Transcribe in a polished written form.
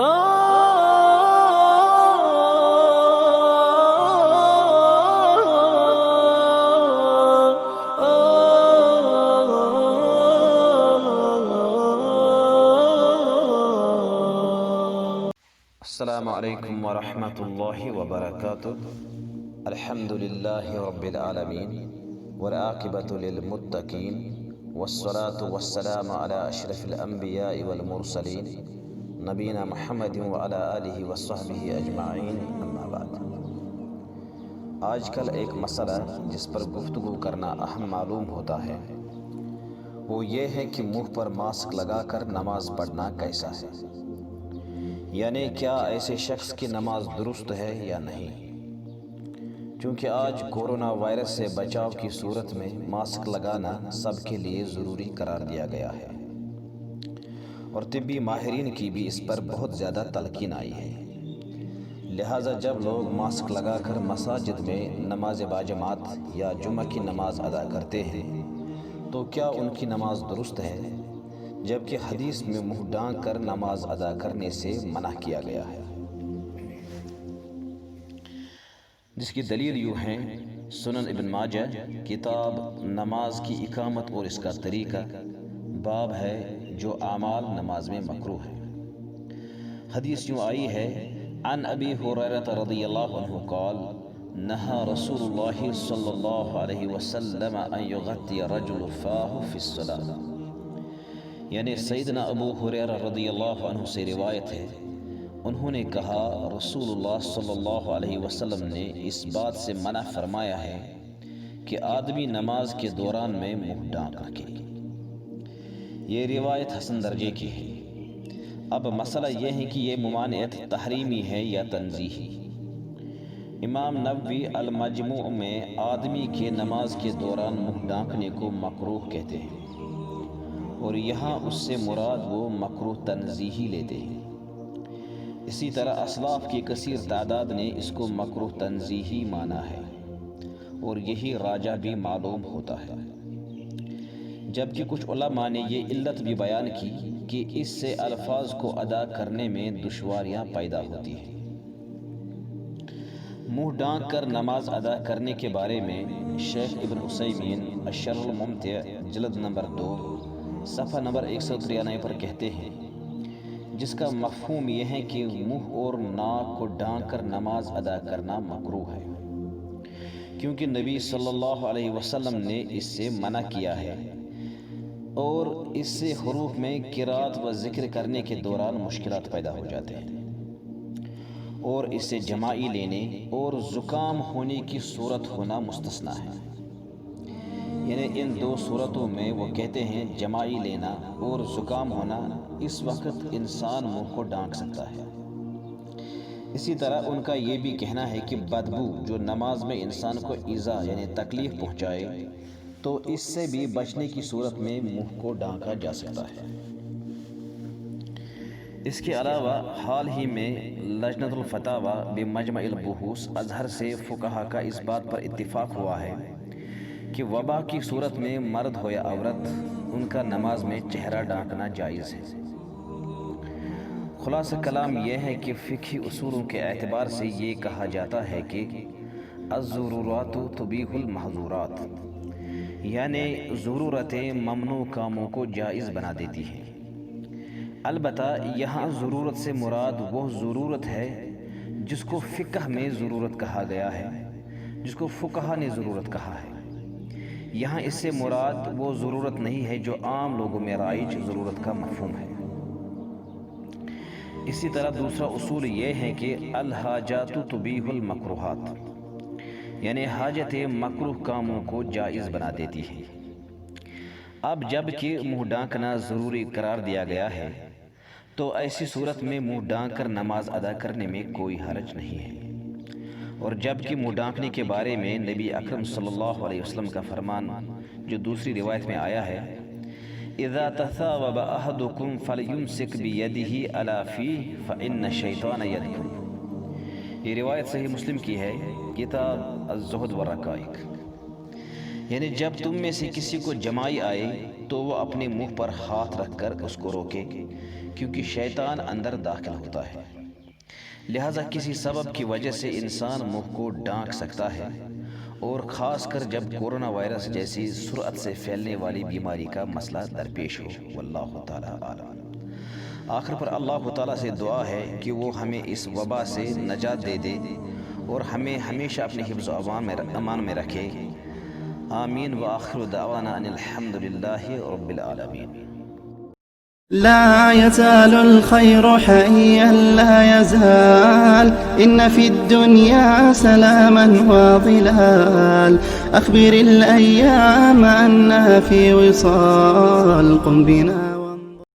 السلام علیکم ورحمۃ اللہ وبرکاتہ۔ الحمد للہ رب العالمین والعاقبۃ للمتقین والصلاة والسلام علی اشرف الانبیاء والمرسلین نبینا محمد وعلی آلہ وصحبہ اجمعین، اما بعد۔ آج کل ایک مسئلہ جس پر گفتگو کرنا اہم معلوم ہوتا ہے وہ یہ ہے کہ منہ پر ماسک لگا کر نماز پڑھنا کیسا ہے، یعنی کیا ایسے شخص کی نماز درست ہے یا نہیں؟ چونکہ آج کورونا وائرس سے بچاؤ کی صورت میں ماسک لگانا سب کے لیے ضروری قرار دیا گیا ہے، اور طبی ماہرین کی بھی اس پر بہت زیادہ تلقین آئی ہے۔ لہٰذا جب لوگ ماسک لگا کر مساجد میں نماز باجماعت یا جمعہ کی نماز ادا کرتے ہیں تو کیا ان کی نماز درست ہے؟ جبکہ حدیث میں منہ ڈھانک کر نماز ادا کرنے سے منع کیا گیا ہے، جس کی دلیل یوں ہے: سنن ابن ماجہ، کتاب نماز کی اقامت اور اس کا طریقہ، باب ہے جو اعمال نماز میں مکروہ ہے۔ حدیث یوں آئی ہے: عن ابی ہریرہ رضی اللہ عنہ قال نہى رسول اللہ صلی اللہ علیہ وسلم ان یغطی رجل فاہ فی الصلاۃ، یعنی سیدنا ابو ہریرہ رضی اللہ عنہ سے روایت ہے، انہوں نے کہا رسول اللہ صلی اللہ علیہ وسلم نے اس بات سے منع فرمایا ہے کہ آدمی نماز کے دوران میں منہ ڈھانک رکھے۔ یہ روایت حسن درجے کی ہے۔ اب مسئلہ یہ ہے کہ یہ ممانعت تحریمی ہے یا تنزیہی۔ امام نووی المجموع میں آدمی کے نماز کے دوران منہ ڈھانکنے کو مکروہ کہتے ہیں، اور یہاں اس سے مراد وہ مکروہ تنزیہی لیتے ہیں۔ اسی طرح اسلاف کی کثیر تعداد نے اس کو مکروہ تنزیہی مانا ہے، اور یہی راجح بھی معلوم ہوتا ہے، جبکہ کچھ علماء نے یہ علت بھی بیان کی کہ اس سے الفاظ کو ادا کرنے میں دشواریاں پیدا ہوتی ہیں۔ منہ ڈھانک کر نماز ادا کرنے کے بارے میں شیخ ابن عثیمین الشرح الممتع جلد نمبر 2 صفحہ نمبر 193 پر کہتے ہیں، جس کا مفہوم یہ ہے کہ منہ اور ناک کو ڈھانک کر نماز ادا کرنا مکروہ ہے، کیونکہ نبی صلی اللہ علیہ وسلم نے اس سے منع کیا ہے، اور اس سے حروف میں قرات و ذکر کرنے کے دوران مشکلات پیدا ہو جاتے ہیں، اور اس سے جماعی لینے اور زکام ہونے کی صورت ہونا مستثنیٰ ہے۔ یعنی ان دو صورتوں میں وہ کہتے ہیں جماعی لینا اور زکام ہونا، اس وقت انسان منہ کو ڈھانک سکتا ہے۔ اسی طرح ان کا یہ بھی کہنا ہے کہ بدبو جو نماز میں انسان کو ایذا یعنی تکلیف پہنچائے تو اس سے بھی بچنے کی صورت میں منہ کو ڈھانکا جا سکتا ہے۔ اس کے علاوہ حال ہی میں لجنۃ الفتاویٰ بمجمع البحوث ازہر سے فقہا کا اس بات پر اتفاق ہوا ہے کہ وبا کی صورت میں مرد ہو یا عورت ان کا نماز میں چہرہ ڈھانکنا جائز ہے۔ خلاصہ کلام یہ ہے کہ فقہی اصولوں کے اعتبار سے یہ کہا جاتا ہے کہ الضرورات تبیح المحظورات، یعنی ضرورتیں ممنوع کاموں کو جائز بنا دیتی ہیں۔ البتہ یہاں ضرورت سے مراد وہ ضرورت ہے جس کو فقہ میں ضرورت کہا گیا ہے، جس کو فقہا نے ضرورت کہا ہے۔ یہاں اس سے مراد وہ ضرورت نہیں ہے جو عام لوگوں میں رائج ضرورت کا مفہوم ہے۔ اسی طرح دوسرا اصول یہ ہے کہ الحاجات تبیح المکروہات، یعنی حاجتیں مکروہ کاموں کو جائز بنا دیتی ہیں۔ اب جب کہ منہ ڈھانکنا ضروری قرار دیا گیا ہے تو ایسی صورت میں منہ ڈھانک کر نماز ادا کرنے میں کوئی حرج نہیں ہے، اور جب کہ منہ ڈھانکنے کے بارے میں نبی اکرم صلی اللہ علیہ وسلم کا فرمان جو دوسری روایت میں آیا ہے، اذا تثاوب احدکم فلیمسک بیدہ علی فیہ فإن الشیطان یدخل، یہ روایت صحیح مسلم کی ہے، کتاب الزہد والرقائق۔ یعنی جب تم میں سے کسی کو جمائی آئے تو وہ اپنے منہ پر ہاتھ رکھ کر اس کو روکے، کیونکہ شیطان اندر داخل ہوتا ہے، لہٰذا کسی سبب کی وجہ سے انسان منہ کو ڈھانک سکتا ہے، اور خاص کر جب کورونا وائرس جیسی سرعت سے پھیلنے والی بیماری کا مسئلہ درپیش ہو۔ واللہ تعالیٰ عالم۔ آخر پر اللہ تعالیٰ سے دعا ہے کہ وہ ہمیں اس وبا سے نجات دے دے اور ہمیں ہمیشہ اپنے حفظ و امان میں رکھے۔ آمین وآخر دعوانا ان الحمد للہ رب العالمین۔ لا يزال الخير حيا لا يزال، إن في الدنيا سلاما وظلال، أخبر الأيام أنها في وصال، قم بنا